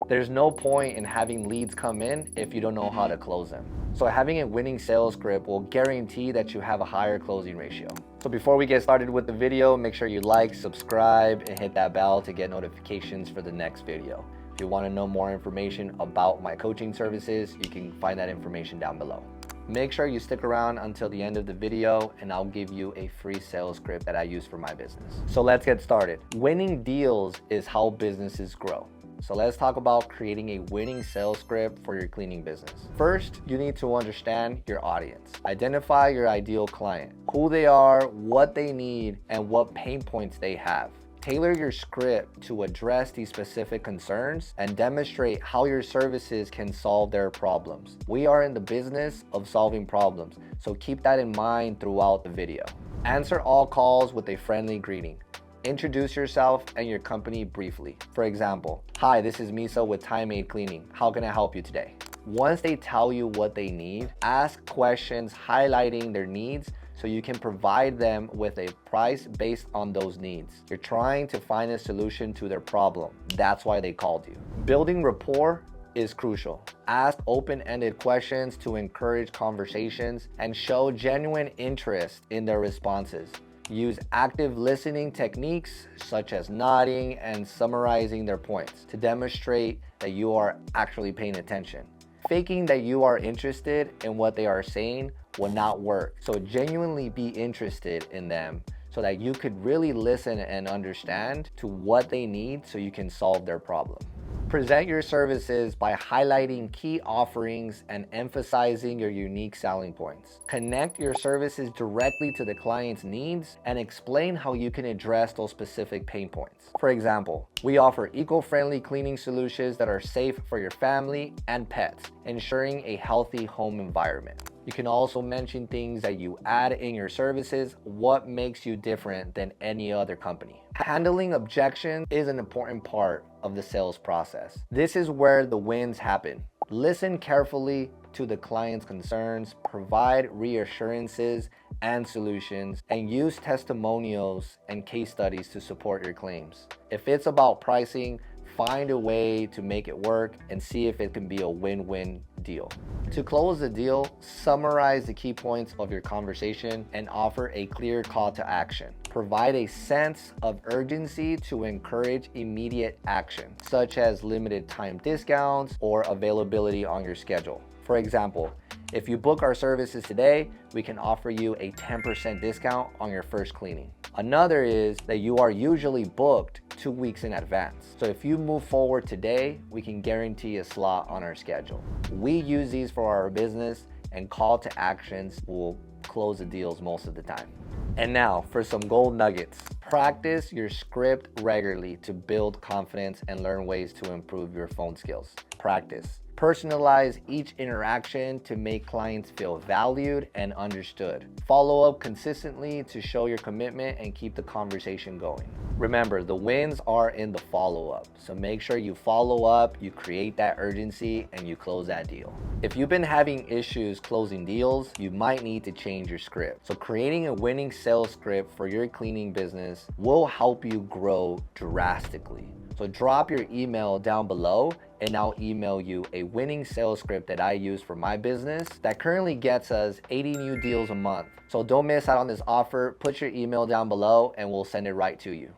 There's no point in having leads come in if you don't know how to close them. So having a winning sales script will guarantee that you have a higher closing ratio. So before we get started with the video, make sure you like, subscribe, and hit that bell to get notifications for the next video. If you want to know more information about my coaching services, you can find that information down below. Make sure you stick around until the end of the video and I'll give you a free sales script that I use for my business. So let's get started. Winning deals is how businesses grow. So let's talk about creating a winning sales script for your cleaning business. First, you need to understand your audience. Identify your ideal client, who they are, what they need, and what pain points they have. Tailor your script to address these specific concerns and demonstrate how your services can solve their problems. We are in the business of solving problems, so keep that in mind throughout the video. Answer all calls with a friendly greeting. Introduce yourself and your company briefly. For example, "Hi, this is Misa with Time Aid Cleaning. How can I help you today?" Once they tell you what they need, ask questions highlighting their needs so you can provide them with a price based on those needs. You're trying to find a solution to their problem. That's why they called you. Building rapport is crucial. Ask open-ended questions to encourage conversations and show genuine interest in their responses. Use active listening techniques such as nodding and summarizing their points to demonstrate that you are actually paying attention. Faking that you are interested in what they are saying will not work. So genuinely be interested in them so that you could really listen and understand to what they need so you can solve their problem. Present your services by highlighting key offerings and emphasizing your unique selling points. Connect your services directly to the client's needs and explain how you can address those specific pain points. For example, we offer eco-friendly cleaning solutions that are safe for your family and pets, ensuring a healthy home environment. You can also mention things that you add in your services, what makes you different than any other company. Handling objections is an important part of the sales process. This is where the wins happen. Listen carefully to the client's concerns, provide reassurances and solutions, and use testimonials and case studies to support your claims. If it's about pricing, find a way to make it work and see if it can be a win-win deal. To close the deal, summarize the key points of your conversation and offer a clear call to action. Provide a sense of urgency to encourage immediate action, such as limited time discounts or availability on your schedule. For example, if you book our services today, we can offer you a 10% discount on your first cleaning. Another is that you are usually booked 2 weeks in advance. So if you move forward today, we can guarantee a slot on our schedule. We use these for our business, and call to actions will close the deals most of the time. And now for some gold nuggets. Practice your script regularly to build confidence and learn ways to improve your phone skills. Practice. Personalize each interaction to make clients feel valued and understood. Follow up consistently to show your commitment and keep the conversation going. Remember, the wins are in the follow-up. So make sure you follow up, you create that urgency, and you close that deal. If you've been having issues closing deals, you might need to change your script. So creating a winning sales script for your cleaning business will help you grow drastically. So drop your email down below and I'll email you a winning sales script that I use for my business that currently gets us 80 new deals a month. So don't miss out on this offer. Put your email down below and we'll send it right to you.